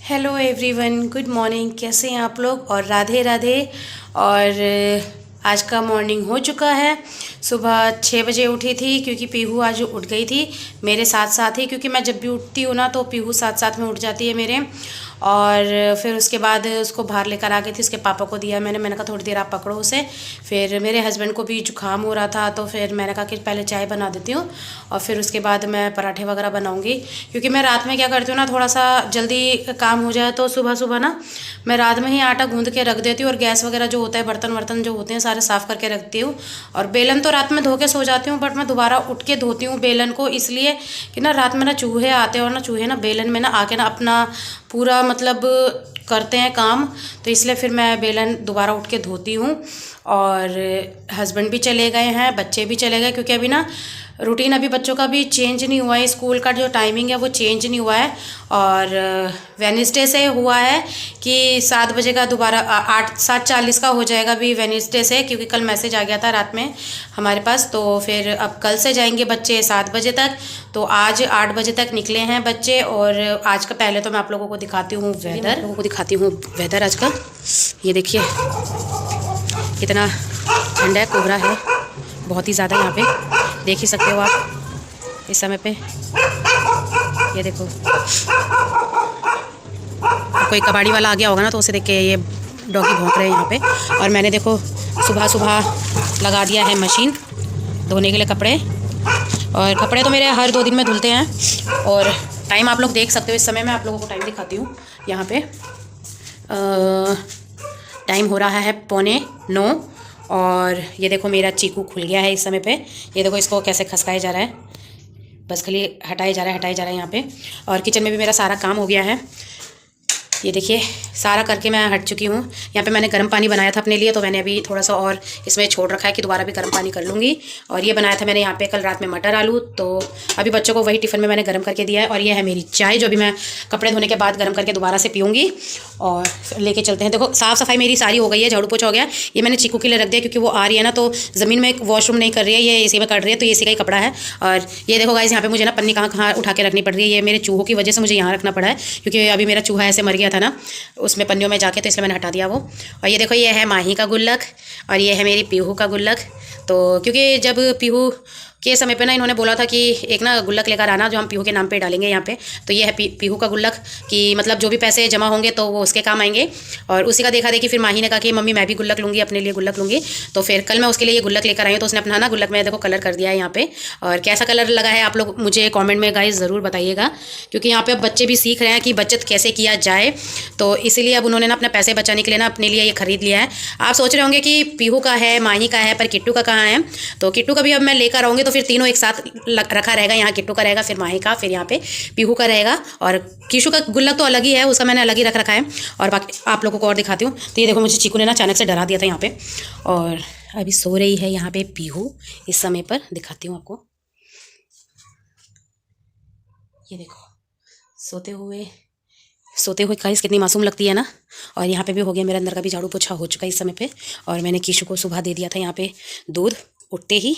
Hello everyone, good morning. कैसे हैं आप लोग? और राधे राधे। और आज का मॉर्निंग हो चुका है। सुबह 6 बजे उठी थी क्योंकि पीहू आज उठ गई थी मेरे साथ साथ ही, क्योंकि मैं जब भी उठती हूँ ना तो पीहू साथ साथ में उठ जाती है मेरे। और फिर उसके बाद उसको बाहर लेकर आ गई थी, उसके पापा को दिया मैंने कहा थोड़ी देर आप पकड़ो उसे। फिर मेरे हस्बैंड को भी जुकाम हो रहा था तो फिर मैंने कहा कि पहले चाय बना देती हूँ और फिर उसके बाद मैं पराठे वगैरह बनाऊँगी। क्योंकि मैं रात में क्या करती हूँ ना, थोड़ा सा जल्दी काम हो जाए तो सुबह सुबह ना मैं रात में ही आटा गूँध के रख देती हूँ और गैस वगैरह जो होता है, बर्तन वर्तन जो होते हैं सारे साफ़ करके रखती हूँ। और बेलन तो रात में धो के सो जाती हूँ, बट मैं दोबारा उठ के धोती हूँ बेलन को, इसलिए कि ना रात में ना चूहे आते हैं और ना चूहे ना बेलन में ना आके ना अपना पूरा मतलब करते हैं काम, तो इसलिए फिर मैं बेलन दोबारा उठ के धोती हूँ। और हस्बैंड भी चले गए हैं, बच्चे भी चले गए, क्योंकि अभी ना रूटीन अभी बच्चों का भी चेंज नहीं हुआ है, स्कूल का जो टाइमिंग है वो चेंज नहीं हुआ है। और वेडनेसडे से हुआ है कि 7 बजे का दोबारा 7:40 का हो जाएगा अभी वेडनेसडे से, क्योंकि कल मैसेज आ गया था रात में हमारे पास। तो फिर अब कल से जाएंगे बच्चे 7 बजे तक, तो आज 8 बजे तक निकले हैं बच्चे। और आज का पहले तो मैं आप लोगों को दिखाती हूँ वेदर आज का। ये देखिए कितना ठंडा है, कोहरा है बहुत ही ज़्यादा यहाँ पे, देख ही सकते हो आप इस समय पे। ये देखो कोई कबाड़ी वाला आ गया होगा ना तो उसे देख के ये डॉगी भौंक रहे हैं यहाँ पे। और मैंने देखो सुबह सुबह लगा दिया है मशीन धोने के लिए कपड़े, और कपड़े तो मेरे हर 2 दिन में धुलते हैं। और टाइम आप लोग देख सकते हो, इस समय मैं आप लोगों को टाइम दिखाती हूँ। यहाँ पे टाइम हो रहा है 8:45। और ये देखो मेरा चीकू खुल गया है इस समय पे। ये देखो इसको कैसे खसकाया जा रहा है, बस खाली हटाया जा रहा है यहाँ पे। और किचन में भी मेरा सारा काम हो गया है, ये देखिए सारा करके मैं हट चुकी हूँ। यहाँ पे मैंने गर्म पानी बनाया था अपने लिए, तो मैंने अभी थोड़ा सा और इसमें छोड़ रखा है कि दोबारा भी गर्म पानी कर लूँगी। और ये बनाया था मैंने यहाँ पे कल रात में मटर आलू, तो अभी बच्चों को वही टिफ़िन में मैंने गर्म करके दिया है। और ये है मेरी चाय जो अभी मैं कपड़े धोने के बाद गर्म करके दोबारा से पीऊँगी। और लेके चलते हैं। देखो साफ़ सफाई मेरी सारी हो गई है, झाड़ू पोछा हो गया। ये मैंने चीकू के लिए रख दिया क्योंकि वो आ रही है ना तो ज़मीन में वॉशरूम नहीं कर रही है, ये इसी में कर रही है, तो ये इसी का ही कपड़ा है। और ये देखो गाइस यहाँ पे मुझे ना पन्नी कहाँ कहाँ उठा के रखनी पड़ रही है, ये मेरे चूहों की वजह से मुझे यहाँ रखना पड़ा है, क्योंकि अभी मेरा चूहा ऐसे मर गया था ना उसमें पन्नियों में जाके, तो इसलिए मैंने हटा दिया वो। और ये देखो ये है माही का गुल्लक और ये है मेरी पीहू का गुल्लक। तो क्योंकि जब पीहू के समय पे ना इन्होंने बोला था कि एक ना गुल्लक लेकर आना जो हम पीहू के नाम पे डालेंगे यहाँ पे, तो ये है पीहू का गुल्लक, कि मतलब जो भी पैसे जमा होंगे तो वो उसके काम आएंगे। और उसी का देखा देखी फिर माही ने कहा कि मम्मी मैं भी गुल्लक लूँगी, अपने लिए गुल्लक लूँगी। तो फिर कल मैं उसके लिए ये गुल्लक लेकर आई हूँ, तो उसने अपना ना गुल्लक में देखो कलर कर दिया है यहाँ पे। और कैसा कलर लगा है आप लोग मुझे कॉमेंट में गाइस ज़रूर बताइएगा, क्योंकि यहाँ पे अब बच्चे भी सीख रहे हैं कि बचत कैसे किया जाए, तो इसीलिए अब उन्होंने ना अपने पैसे बचाने के लिए ना अपने लिए ये खरीद लिया है। आप सोच रहे होंगे कि पीहू का है, माही का है, पर किट्टू का कहाँ है? तो किट्टू का भी अब मैं लेकर आऊँगी, तो फिर तीनों एक साथ रखा रहेगा, यहाँ किट्टू का रहेगा, फिर माही का, फिर यहाँ पे पीहू का रहेगा। और कीशु का गुल्लक तो अलग ही है, उसका मैंने अलग ही रख रखा है। और बाकी आप लोगों को और दिखाती हूँ। तो ये देखो मुझे चीकू ने ना अचानक से डरा दिया था यहाँ पे, और अभी सो रही है यहाँ पे पीहू इस समय पर। दिखाती हूँ आपको, ये देखो सोते हुए गाइस कितनी मासूम लगती है ना। और यहाँ पे भी हो गया मेरा अंदर का भी झाड़ू पोछा हो चुका है इस समय पे। और मैंने कीशु को सुबह दे दिया था यहाँ पे दूध उठते ही।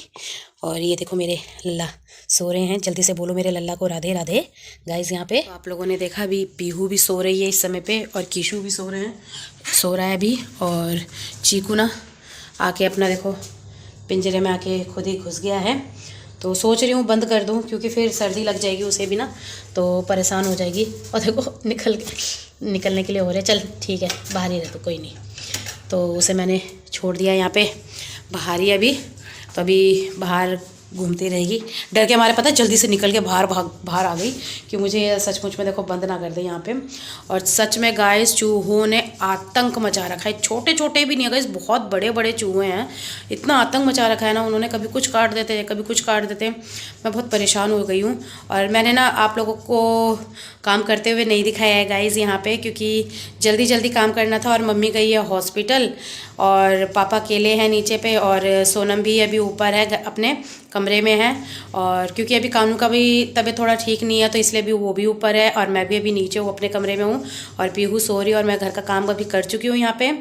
और ये देखो मेरे लल्ला सो रहे हैं, जल्दी से बोलो मेरे लल्ला को राधे राधे गाइस। यहाँ पे तो आप लोगों ने देखा अभी पीहू भी सो रही है इस समय पे, और कीशु भी सो रहा है अभी। और चीकू ना आके अपना देखो पिंजरे में आके खुद ही घुस गया है, तो सोच रही हूँ बंद कर दूँ, क्योंकि फिर सर्दी लग जाएगी उसे भी ना, तो परेशान हो जाएगी। और देखो निकलने के लिए हो रहे, चल ठीक है बाहर ही रह तो कोई नहीं। तो उसे मैंने छोड़ दिया यहाँ पे बाहर ही अभी, तो अभी बाहर घूमती रहेगी। डर के हमारे पता जल्दी से निकल के बाहर आ गई कि मुझे सचमुच में देखो बंद ना कर दे यहाँ पे। और सच में गाइस चूहों ने आतंक मचा रखा है, छोटे छोटे भी नहीं है गाइस, बहुत बड़े बड़े चूहे हैं। इतना आतंक मचा रखा है ना उन्होंने, कभी कुछ काट देते कभी कुछ काट देते। मैं बहुत परेशान हो गई हूँ। और मैंने ना आप लोगों को काम करते हुए नहीं दिखाया है गाइस यहाँ पे, क्योंकि जल्दी जल्दी काम करना था। और मम्मी गई है हॉस्पिटल, और पापा अकेले हैं नीचे पे, और सोनम भी अभी ऊपर है अपने कमरे में है। और क्योंकि अभी कानू का भी तबीयत थोड़ा ठीक नहीं है तो इसलिए भी वो भी ऊपर है और मैं भी अभी नीचे हूँ, अपने कमरे में हूँ। और पीहू सो रही है और मैं घर का काम अभी कर चुकी हूँ यहाँ पे।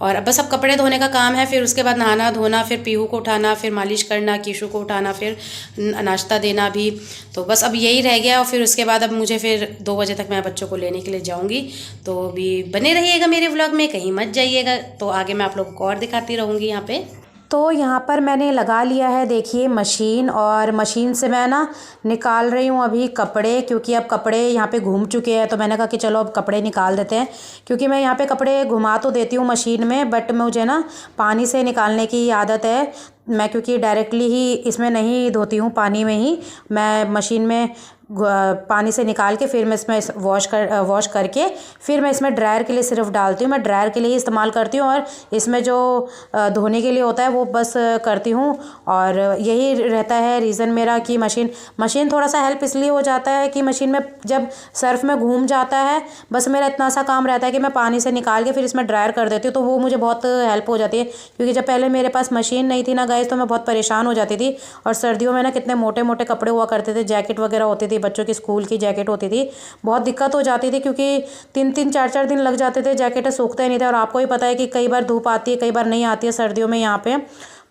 और अब बस अब कपड़े धोने का काम है, फिर उसके बाद नहाना धोना, फिर पीहू को उठाना, फिर मालिश करना, कीशु को उठाना, फिर नाश्ता देना भी। तो बस अब यही रह गया। और फिर उसके बाद अब मुझे फिर 2 बजे तक मैं बच्चों को लेने के लिए जाऊँगी। तो अभी बने रहिएगा मेरे व्लॉग में, कहीं मत जाइएगा। तो आगे मैं आप लोगों को और दिखाती रहूँगी यहाँ पे। तो यहाँ पर मैंने लगा लिया है देखिए मशीन, और मशीन से मैं ना निकाल रही हूँ अभी कपड़े, क्योंकि अब कपड़े यहाँ पे घूम चुके हैं। तो मैंने कहा कि चलो अब कपड़े निकाल देते हैं, क्योंकि मैं यहाँ पे कपड़े घुमा तो देती हूँ मशीन में, बट मुझे ना पानी से निकालने की आदत है। मैं क्योंकि डायरेक्टली ही इसमें नहीं धोती हूँ, पानी में ही मैं मशीन में पानी से निकाल के फिर मैं इसमें वॉश करके फिर मैं इसमें ड्रायर के लिए सिर्फ डालती हूँ। मैं ड्रायर के लिए ही इस्तेमाल करती हूँ, और इसमें जो धोने के लिए होता है वो बस करती हूँ। और यही रहता है रीज़न मेरा कि मशीन थोड़ा सा हेल्प इसलिए हो जाता है कि मशीन में जब सर्फ में घूम जाता है, बस मेरा इतना सा काम रहता है कि मैं पानी से निकाल के फिर इसमें ड्रायर कर देती हूँ। तो वो मुझे बहुत हेल्प हो जाती है, क्योंकि जब पहले मेरे पास मशीन नहीं थी ना गाइस, तो मैं बहुत परेशान हो जाती थी। और सर्दियों में ना कितने मोटे मोटे कपड़े हुआ करते थे, जैकेट वगैरह होती थी, बच्चों की स्कूल की जैकेट होती थी, बहुत दिक्कत हो जाती थी, क्योंकि 3-3 4-4 दिन लग जाते थे, जैकेटें सूखते नहीं थे। और आपको ही पता है कि कई बार धूप आती है, कई बार नहीं आती है सर्दियों में। यहाँ पे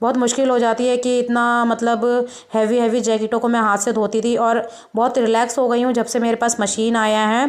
बहुत मुश्किल हो जाती है कि इतना मतलब हैवी जैकेटों को मैं हाथ से धोती थी। और बहुत रिलैक्स हो गई हूँ जब से मेरे पास मशीन आया है।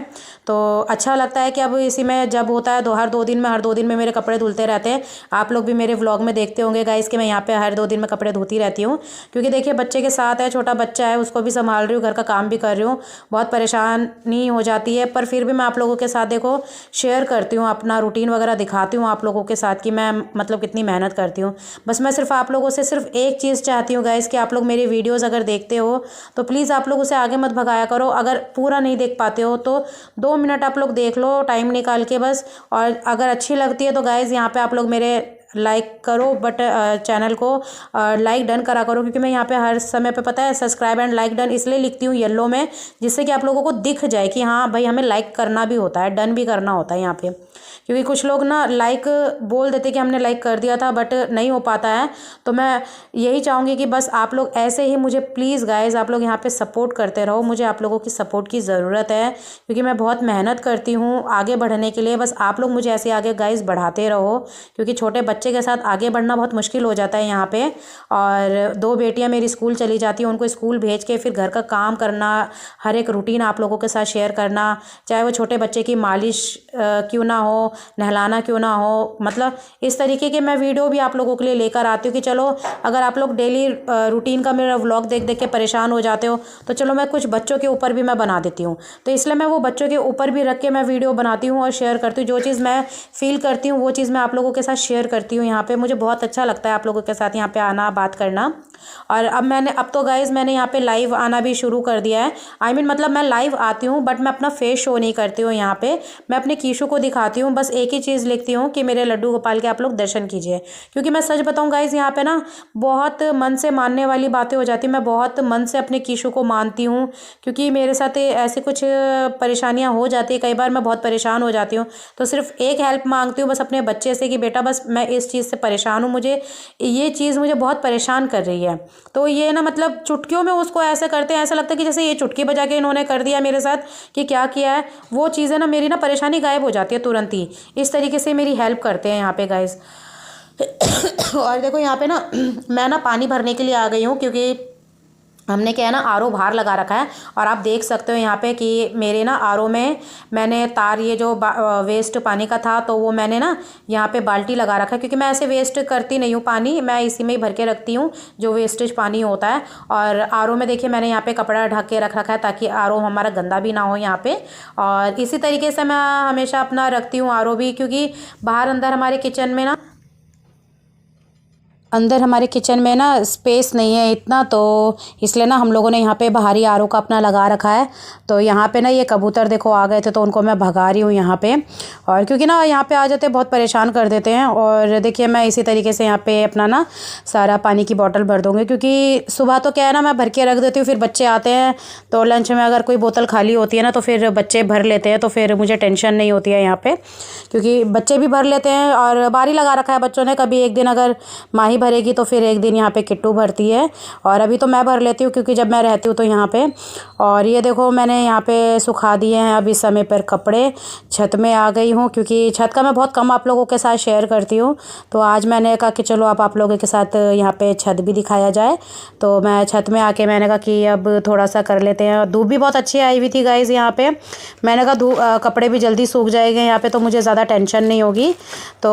तो अच्छा लगता है कि अब इसी में जब होता है हर 2 दिन में मेरे कपड़े धुलते रहते हैं। आप लोग भी मेरे व्लॉग में देखते होंगे गाइस कि मैं यहाँ पे हर 2 दिन में कपड़े धोती रहती हूँ, क्योंकि देखिए बच्चे के साथ है, छोटा बच्चा है, उसको भी संभाल रही हूँ, घर का काम भी कर रही हूँ, बहुत परेशानी हो जाती है। पर फिर भी मैं आप लोगों के साथ देखो शेयर करती हूँ, अपना रूटीन वगैरह दिखाती हूँ आप लोगों के साथ कि मैं मतलब कितनी मेहनत करती हूँ। बस मैं सिर्फ आप लोगों से सिर्फ एक चीज़ चाहती हूँ गाइस कि आप लोग मेरी वीडियोस अगर देखते हो तो प्लीज़ आप लोग उसे आगे मत भगाया करो। अगर पूरा नहीं देख पाते हो तो 2 मिनट आप लोग देख लो टाइम निकाल के बस। और अगर अच्छी लगती है तो गाइस यहाँ पे आप लोग मेरे लाइक करो, बट चैनल को लाइक डन करा करो, क्योंकि मैं यहाँ पे हर समय पे पता है सब्सक्राइब एंड लाइक डन इसलिए लिखती हूँ येलो में, जिससे कि आप लोगों को दिख जाए कि हाँ भाई हमें लाइक करना भी होता है, डन भी करना होता है यहाँ पे। क्योंकि कुछ लोग ना लाइक बोल देते कि हमने लाइक कर दिया था, बट नहीं हो पाता है। तो मैं यही चाहूँगी कि बस आप लोग ऐसे ही मुझे प्लीज़ गाइज आप लोग यहाँ पे सपोर्ट करते रहो। मुझे आप लोगों की सपोर्ट की ज़रूरत है, क्योंकि मैं बहुत मेहनत करती हूँ आगे बढ़ने के लिए। बस आप लोग मुझे ऐसे आगे गाइज बढ़ाते रहो, क्योंकि छोटे बच्चे के साथ आगे बढ़ना बहुत मुश्किल हो जाता है यहाँ पे। और 2 बेटियाँ मेरी स्कूल चली जाती हैं, उनको स्कूल भेज के फिर घर का काम करना, हर एक रूटीन आप लोगों के साथ शेयर करना, चाहे वो छोटे बच्चे की मालिश क्यों ना हो, नहलाना क्यों ना हो, मतलब इस तरीके के मैं वीडियो भी आप लोगों के लिए लेकर आती हूँ कि चलो अगर आप लोग डेली रूटीन का मेरा व्लॉग देख देख के परेशान हो जाते हो तो चलो मैं कुछ बच्चों के ऊपर भी मैं बना देती हूँ। तो इसलिए मैं वो बच्चों के ऊपर भी रख के मैं वीडियो बनाती हूँ और शेयर करती हूँ। जो चीज़ मैं फील करती हूँ वो चीज़ मैं आप लोगों के साथ शेयर करती हूँ। यहाँ पे मुझे बहुत अच्छा लगता है आप लोगों के साथ यहाँ पे आना, बात करना। और अब तो गाइज़ मैंने यहाँ पे लाइव आना भी शुरू कर दिया है। मतलब मैं लाइव आती हूँ, बट मैं अपना फेस शो नहीं करती हूँ यहाँ पे। मैं अपने कीशु को दिखाती हूँ, बस एक ही चीज़ लिखती हूँ कि मेरे लड्डू गोपाल के आप लोग दर्शन कीजिए। क्योंकि मैं सच बताऊँ गाइज़ यहाँ पे ना बहुत मन से मानने वाली बातें हो जाती हैं। मैं बहुत मन से अपने कीशु को मानती हूँ, क्योंकि मेरे साथ ऐसी कुछ परेशानियाँ हो जाती है, कई बार मैं बहुत परेशान हो जाती हूँ। तो सिर्फ एक हेल्प मांगती हूँ बस अपने बच्चे से कि बेटा बस मैं इस चीज़ से परेशान हूँ, मुझे ये चीज़ मुझे बहुत परेशान कर रही है। तो ये ना मतलब चुटकियों में उसको ऐसे करते हैं, ऐसा लगता है कि जैसे ये चुटकी बजा के इन्होंने कर दिया मेरे साथ कि क्या किया है। वो चीज़ें ना मेरी ना परेशानी गायब हो जाती है तुरंत ही। इस तरीके से मेरी हेल्प करते हैं यहाँ पे गाइस। और देखो यहाँ पे ना मैं ना पानी भरने के लिए आ गई हूँ, क्योंकि हमने क्या है ना आरओ बाहर लगा रखा है। और आप देख सकते हो यहाँ पे कि मेरे ना आरओ में मैंने तार ये जो वेस्ट पानी का था तो वो मैंने ना यहाँ पे बाल्टी लगा रखा है, क्योंकि मैं ऐसे वेस्ट करती नहीं हूँ पानी, मैं इसी में ही भर के रखती हूँ जो वेस्टेज पानी होता है। और आरओ में देखिए मैंने यहाँ पे कपड़ा ढक के रख रखा है ताकि आरओ हमारा गंदा भी ना हो यहाँ पे। और इसी तरीके से मैं हमेशा अपना रखती हूँ आरओ भी, क्योंकि बाहर अंदर हमारे किचन में ना स्पेस नहीं है इतना, तो इसलिए ना हम लोगों ने यहाँ पे बाहरी आरओ का अपना लगा रखा है। तो यहाँ पे ना ये कबूतर देखो आ गए थे, तो उनको मैं भगा रही हूँ यहाँ पे। और क्योंकि ना यहाँ पे आ जाते बहुत परेशान कर देते हैं। और देखिए मैं इसी तरीके से यहाँ पे अपना ना सारा पानी की बोतल भर दूँगी, क्योंकि सुबह तो क्या है ना मैं भर के रख देती हूँ, फिर बच्चे आते हैं तो लंच में अगर कोई बोतल खाली होती है ना तो फिर बच्चे भर लेते हैं, तो फिर मुझे टेंशन नहीं होती है यहाँ पे, क्योंकि बच्चे भी भर लेते हैं। और बारी लगा रखा है बच्चों ने, कभी एक दिन अगर माही नहीं भरेगी तो फिर एक दिन यहाँ पे किट्टू भरती है, और अभी तो मैं भर लेती हूँ क्योंकि जब मैं रहती हूँ तो यहाँ पे। और ये देखो मैंने यहाँ पे सुखा दिए हैं अभी समय पर कपड़े, छत में आ गई हूँ क्योंकि छत का मैं बहुत कम आप लोगों के साथ शेयर करती हूँ। तो आज मैंने कहा कि चलो आप लोगों के साथ यहाँ पे छत भी दिखाया जाए। तो मैं छत में आके मैंने कहा कि अब थोड़ा सा कर लेते हैं। धूप भी बहुत अच्छी आई हुई थी गाइज़ यहाँ पे। मैंने कहा कपड़े भी जल्दी सूख जाएंगे यहाँ पे, तो मुझे ज़्यादा टेंशन नहीं होगी। तो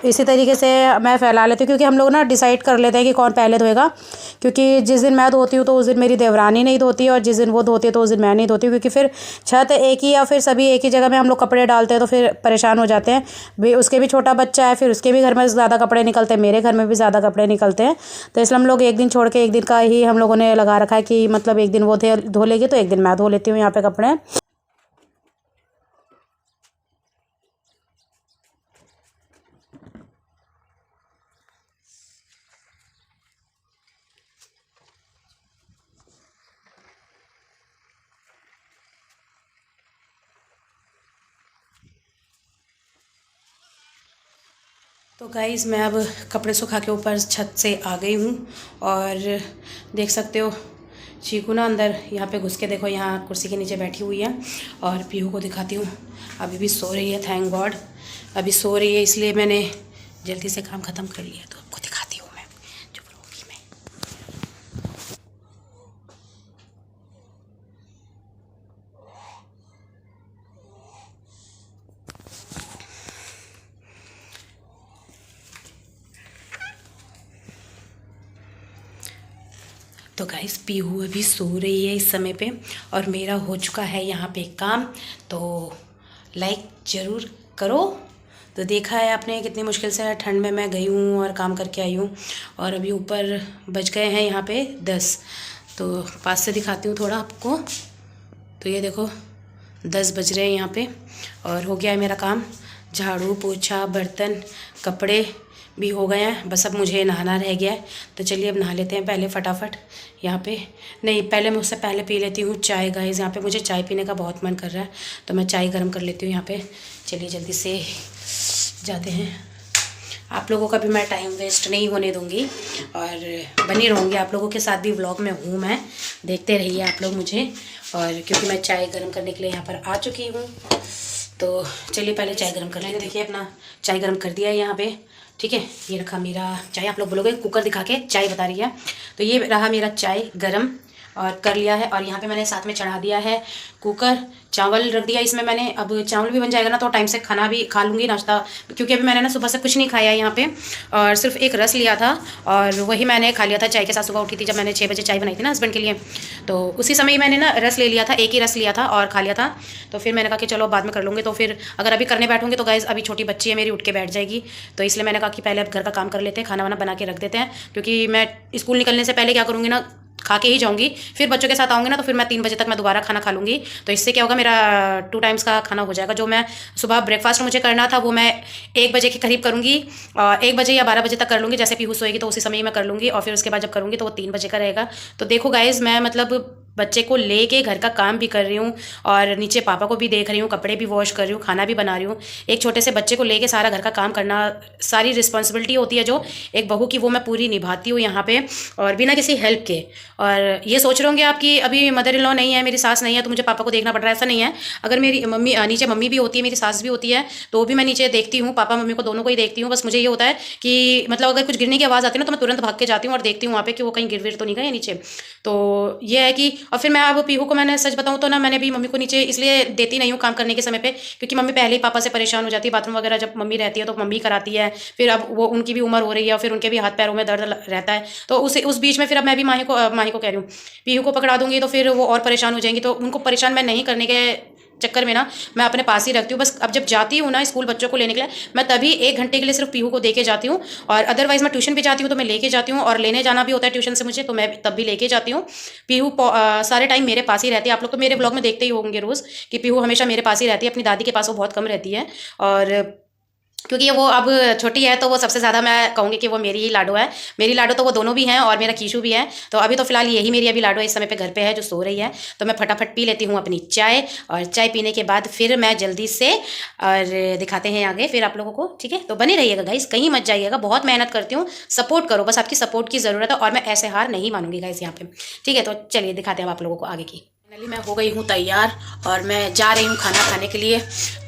इसी तरीके से मैं फैला लेती हूँ क्योंकि हम लोग ना डिसाइड कर लेते हैं कि कौन पहले धोएगा। क्योंकि जिस दिन मैं धोती हूँ तो उस दिन मेरी देवरानी नहीं धोती, और जिस दिन वो धोती है तो उस दिन मैं नहीं धोती हूँ, क्योंकि फिर छत एक ही या फिर सभी एक ही जगह में हम लोग कपड़े डालते हैं तो फिर परेशान हो जाते हैं। भी उसके भी छोटा बच्चा है, फिर उसके भी घर में ज़्यादा कपड़े निकलते हैं, मेरे घर में भी ज़्यादा कपड़े निकलते हैं। तो इसलिए हम लोग एक दिन छोड़ के एक दिन का ही हम लोगों ने लगा रखा है कि मतलब एक दिन वो धो लेगी तो एक दिन मैं धो लेती हूँ यहाँ पे कपड़े। तो गाइज़ मैं अब कपड़े सुखा के ऊपर छत से आ गई हूँ, और देख सकते हो चीकू ना अंदर यहाँ पे घुस के देखो यहाँ कुर्सी के नीचे बैठी हुई है। और पीहू को दिखाती हूँ, अभी भी सो रही है, थैंक गॉड अभी सो रही है, इसलिए मैंने जल्दी से काम ख़त्म कर लिया। तो आपको दिखाती हूँ मैं, चुप रहूँगी मैं। तो गाइस पीहू अभी सो रही है इस समय पे, और मेरा हो चुका है यहाँ पे काम। तो लाइक ज़रूर करो। तो देखा है आपने कितनी मुश्किल से ठंड में मैं गई हूँ और काम करके आई हूँ, और अभी ऊपर बज गए हैं यहाँ पे 10। तो पास से दिखाती हूँ थोड़ा आपको। तो ये देखो 10 बज रहे हैं यहाँ पे, और हो गया है मेरा काम। झाड़ू पोछा बर्तन कपड़े भी हो गए हैं, बस अब मुझे नहाना रह गया है। तो चलिए अब नहा लेते हैं पहले फटाफट। यहाँ पे नहीं, पहले मैं उससे पहले पी लेती हूँ चाय गाइस। यहाँ पे मुझे चाय पीने का बहुत मन कर रहा है, तो मैं चाय गर्म कर लेती हूँ यहाँ पे। चलिए जल्दी से जाते हैं। आप लोगों का भी मैं टाइम वेस्ट नहीं होने दूँगी, और बनी रहूँगी आप लोगों के साथ भी। व्लॉग में हूँ मैं, देखते रहिए आप लोग मुझे। और क्योंकि मैं चाय गर्म करने के लिए यहाँ पर आ चुकी हूँ, तो चलिए पहले चाय गर्म कर लेते। देखिए अपना चाय गर्म कर दिया है यहाँ पे, ठीक है। ये रखा मेरा चाय, आप लोग बोलोगे कुकर दिखा के चाय बता रही है, तो ये रहा मेरा चाय गरम और कर लिया है। और यहाँ पे मैंने साथ में चढ़ा दिया है कुकर, चावल रख दिया इसमें मैंने। अब चावल भी बन जाएगा ना तो टाइम से खाना भी खा लूँगी, नाश्ता। क्योंकि अभी मैंने ना सुबह से कुछ नहीं खाया यहाँ पे, और सिर्फ एक रस लिया था, और वही मैंने खा लिया था चाय के साथ। सुबह उठी थी जब मैंने 6 बजे चाय बनाई थी ना हस्बैंड के लिए, तो उसी समय मैंने ना रस ले लिया था, एक ही रस लिया था और खा लिया था। तो फिर मैंने कहा कि चलो बाद में कर लूँगी। तो फिर अगर अभी करने बैठूँगी तो गाइस अभी छोटी बच्ची है मेरी, उठ के बैठ जाएगी। तो इसलिए मैंने कहा कि पहले अब घर का काम कर लेते हैं, खाना वाना बना के रख देते हैं। क्योंकि मैं स्कूल निकलने से पहले क्या करूँगी ना, खा के ही जाऊँगी। फिर बच्चों के साथ आऊँगी ना तो फिर मैं 3 बजे तक मैं दोबारा खाना खा लूँगी। तो इससे क्या होगा, मेरा 2 टाइम्स का खाना हो जाएगा। जो मैं सुबह ब्रेकफास्ट मुझे करना था वो मैं 1 बजे के करीब करूँगी, 1 बजे या 12 बजे तक कर लूँगी। जैसे पीहू सोएगी तो उसी समय ही मैं कर लूँगी, और फिर उसके बाद जब करूँगी तो वो 3 बजे का रहेगा। तो देखो गाइज़ मैं मतलब बच्चे को लेके घर का काम भी कर रही हूँ, और नीचे पापा को भी देख रही हूँ, कपड़े भी वॉश कर रही हूँ, खाना भी बना रही हूँ। एक छोटे से बच्चे को लेके सारा घर का काम करना, सारी रिस्पॉन्सिबिलिटी होती है जो एक बहू की, वो मैं पूरी निभाती हूँ यहाँ पे, और बिना किसी हेल्प के। और ये सोच रहे होंगे आप कि अभी मदर इन लॉ नहीं है, मेरी सास नहीं है, तो मुझे पापा को देखना पड़ रहा है। ऐसा नहीं है। अगर मेरी मम्मी नीचे मम्मी भी होती है, मेरी सास भी होती है, तो भी मैं नीचे देखती हूँ, पापा मम्मी को दोनों को ही देखती हूँ। बस मुझे ये होता है कि मतलब अगर कुछ गिरने की आवाज़ आती है ना तो मैं तुरंत भाग के जाती हूँ और देखती हूँ वहाँ पे कि वो कहीं गिर विर तो नहीं गए नीचे। तो ये है कि, और फिर मैं अब पीहू को, मैंने सच बताऊँ तो ना, मैंने भी मम्मी को नीचे इसलिए देती नहीं हूँ काम करने के समय पे, क्योंकि मम्मी पहले ही पापा से परेशान हो जाती है। बाथरूम वगैरह जब मम्मी रहती है तो मम्मी कराती है, फिर अब वो उनकी भी उम्र हो रही है, और फिर उनके भी हाथ पैरों में दर्द रहता है। तो उस बीच में फिर अब मैं भी माही को कह रही हूँ, पीहू को पकड़ा दूंगी तो फिर वो और परेशान हो जाएंगी। तो उनको परेशान मैं नहीं करने के चक्कर में ना मैं अपने पास ही रखती हूँ। बस अब जब जाती हूँ ना स्कूल बच्चों को लेने के लिए, मैं तभी 1 घंटे के लिए सिर्फ पीहू को दे के जाती हूँ। और अदरवाइज मैं ट्यूशन भी जाती हूँ तो मैं लेके जाती हूँ, और लेने जाना भी होता है ट्यूशन से मुझे, तो मैं तब भी लेके जाती हूँ। पीहू सारे टाइम मेरे पास ही रहती है। आप लोग तो मेरे ब्लॉग में देखते ही होंगे रोज़ कि पीहू हमेशा मेरे पास ही रहती है, अपनी दादी के पास वो बहुत कम रहती है। और क्योंकि वो अब छोटी है तो वो सबसे ज़्यादा मैं कहूँगी कि वो मेरी ही लाडो है। मेरी लाडो तो वो दोनों भी हैं और मेरा कीशु भी है। तो अभी तो फिलहाल यही मेरी अभी लाडो इस समय पे घर पे है जो सो रही है। तो मैं फटाफट पी लेती हूँ अपनी चाय, और चाय पीने के बाद फिर मैं जल्दी से और दिखाते हैं आगे फिर आप लोगों को। ठीक है, तो बने रहिएगा गाइस, कहीं मत जाइएगा। बहुत मेहनत करती हूँ, सपोर्ट करो, बस आपकी सपोर्ट की ज़रूरत है और मैं ऐसे हार नहीं मानूंगी गाइस यहाँ पे। ठीक है, तो चलिए दिखाते हैं आप लोगों को आगे की। फाइनली मैं हो गई हूँ तैयार और मैं जा रही हूँ खाना खाने के लिए।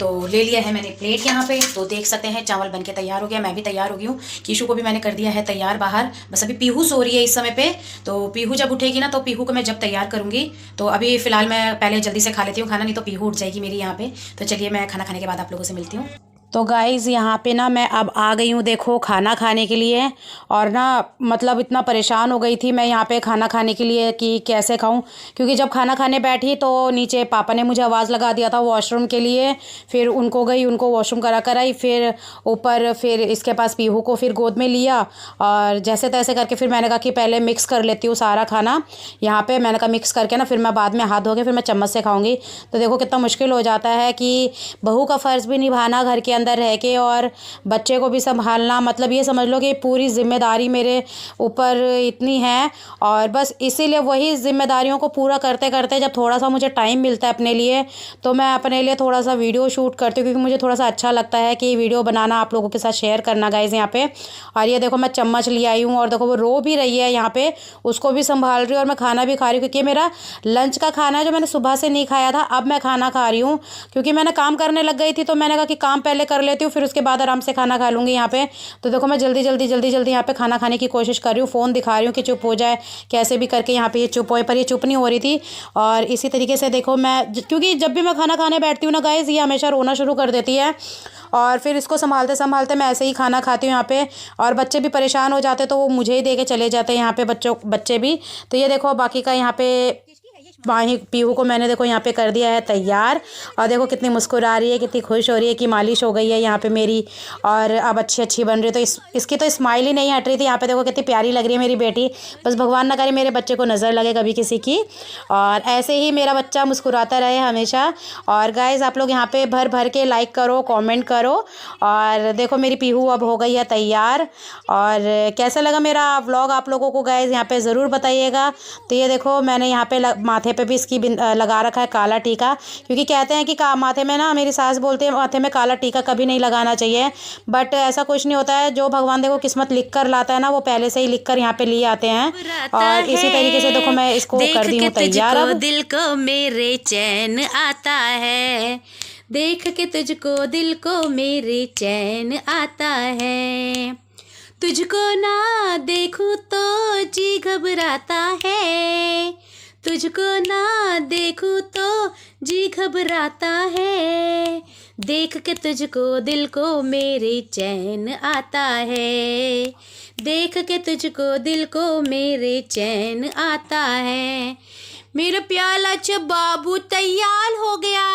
तो ले लिया है मैंने प्लेट यहाँ पे, तो देख सकते हैं चावल बन के तैयार हो गया। मैं भी तैयार हो गई हूँ, कीशु को भी मैंने कर दिया है तैयार बाहर। बस अभी पीहू सो रही है इस समय पे, तो पीहू जब उठेगी ना तो पीहू को मैं जब तैयार करूँगी। तो अभी फ़िलहाल मैं पहले जल्दी से खा लेती हूँ खाना, नहीं तो पीहू उठ जाएगी मेरी यहाँ पे। तो चलिए मैं खाना खाने के बाद आप लोगों से मिलती हूँ। तो गाइज़ यहाँ पे ना मैं अब आ गई हूँ देखो खाना खाने के लिए। और ना मतलब इतना परेशान हो गई थी मैं यहाँ पे खाना खाने के लिए कि कैसे खाऊँ, क्योंकि जब खाना खाने बैठी तो नीचे पापा ने मुझे आवाज़ लगा दिया था वॉशरूम के लिए। फिर उनको गई, उनको वॉशरूम करा कर आई, फिर ऊपर फिर इसके पास पीहू को फिर गोद में लिया और जैसे तैसे करके फिर मैंने कहा कि पहले मिक्स कर लेती हूँ सारा खाना यहाँ पे। मैंने कहा मिक्स करके ना फिर मैं बाद में हाथ धो के फिर मैं चम्मच से खाऊँगी। तो देखो कितना मुश्किल हो जाता है कि बहू का फ़र्ज़ भी निभाना घर के अंदर रह के और बच्चे को भी संभालना। मतलब ये समझ लो कि पूरी जिम्मेदारी मेरे ऊपर इतनी है। और बस इसीलिए वही जिम्मेदारियों को पूरा करते करते जब थोड़ा सा मुझे टाइम मिलता है अपने लिए, तो मैं अपने लिए थोड़ा सा वीडियो शूट करती हूँ, क्योंकि मुझे थोड़ा सा अच्छा लगता है कि वीडियो बनाना, आप लोगों के साथ शेयर करना गाइज़ यहाँ पे। और ये देखो मैं चम्मच ले आई हूँ और देखो वो रो भी रही है यहाँ पे, उसको भी संभाल रही हूँ और मैं खाना भी खा रही हूँ, क्योंकि मेरा लंच का खाना है जो मैंने सुबह से नहीं खाया था, अब मैं खाना खा रही हूँ। क्योंकि मैंने काम करने लग गई थी तो मैंने कहा कि काम पहले कर लेती हूँ, फिर उसके बाद आराम से खाना खा लूँगी यहाँ पे। तो देखो मैं जल्दी जल्दी यहाँ पे खाना खाने की कोशिश कर रही हूँ, फ़ोन दिखा रही हूँ कि चुप हो जाए कैसे भी करके यहाँ पे ये चुप होए, पर ये चुप नहीं हो रही थी। और इसी तरीके से देखो मैं क्योंकि जब भी मैं खाना खाने बैठती हूँ ना गाइज़, ये हमेशा रोना शुरू कर देती है और फिर इसको संभालते संभालते मैं ऐसे ही खाना खाती हूँ यहाँ पे। और बच्चे भी परेशान हो जाते तो वो मुझे ही दे के चले जाते हैं यहाँ पे, बच्चे भी। तो ये देखो बाकी का यहाँ पे माही पीहू को मैंने देखो यहाँ पे कर दिया है तैयार। और देखो कितनी मुस्कुरा रही है, कितनी खुश हो रही है कि मालिश हो गई है यहाँ पे मेरी और अब अच्छी बन रही है। तो इसकी तो स्माइल ही नहीं हट रही थी। यहाँ पे देखो कितनी प्यारी लग रही है मेरी बेटी। बस भगवान ना करे मेरे बच्चे को नज़र लगे कभी किसी की, और ऐसे ही मेरा बच्चा मुस्कुराता रहे हमेशा। और गाइज़ आप लोग यहाँ पे भर भर के लाइक करो, कॉमेंट करो। और देखो मेरी पीहू अब हो गई है तैयार। और कैसा लगा मेरा व्लॉग आप लोगों को गाइज़ यहाँ पे ज़रूर बताइएगा। तो ये देखो मैंने यहाँ पे माथे पे भी इसकी लगा रखा है काला टीका, क्योंकि कहते हैं कि माथे में ना, मेरी सास बोलते हैं माथे में काला टीका कभी नहीं लगाना चाहिए, बट ऐसा कुछ नहीं होता है। जो भगवान देखो किस्मत लिख कर लाता है ना, वो पहले से ही लिख कर यहाँ पे लिए आते हैं। और इसी तरीके से देखो मैं इसको कर दी हूँ तैयार। अब दिल को मेरे चैन आता है, देख के तुझको दिल को मेरे चैन आता है, तुझको ना देखूं तो जी घबराता है, तुझको ना देखूं तो जी घबराता है, देख के तुझको दिल को मेरे चैन आता है, देख के तुझको दिल को मेरे चैन आता है। मेरा प्याला च बाबू तैयार हो गया,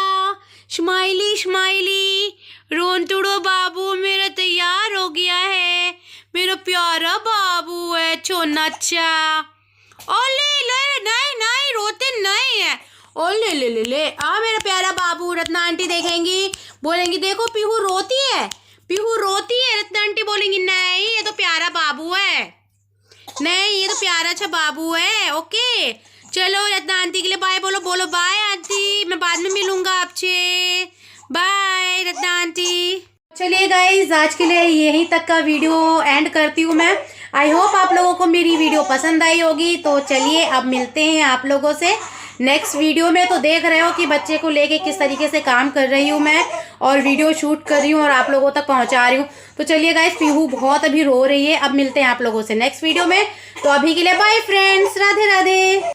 स्माइली स्माइली रोन टुड़ो बाबू मेरा तैयार हो गया है, मेरा प्यारा बाबू है छोना अच्छा। ओले ले, नहीं नहीं रोते नहीं है, ओ ले ले ले ले आ मेरा प्यारा बाबू। रत्ना आंटी देखेंगी, बोलेंगी देखो पीहू रोती है, पीहू रोती है। रत्ना आंटी बोलेंगी नहीं ये तो प्यारा बाबू है, नहीं ये तो प्यारा अच्छा बाबू है। ओके चलो रत्ना आंटी के लिए बाय बोलो, बोलो बाय आंटी, मैं बाद में मिलूंगा आपसे, बाय रत्ना आंटी। चलिए गाइज आज के लिए यहीं तक का वीडियो एंड करती हूँ मैं। आई होप आप लोगों को मेरी वीडियो पसंद आई होगी। तो चलिए अब मिलते हैं आप लोगों से नेक्स्ट वीडियो में। तो देख रहे हो कि बच्चे को लेके किस तरीके से काम कर रही हूँ मैं, और वीडियो शूट कर रही हूँ और आप लोगों तक पहुँचा रही हूँ। तो चलिए गाइज पीहू बहुत अभी रो रही है। अब मिलते हैं आप लोगों से नेक्स्ट वीडियो में। तो अभी के लिए बाय फ्रेंड्स, राधे राधे।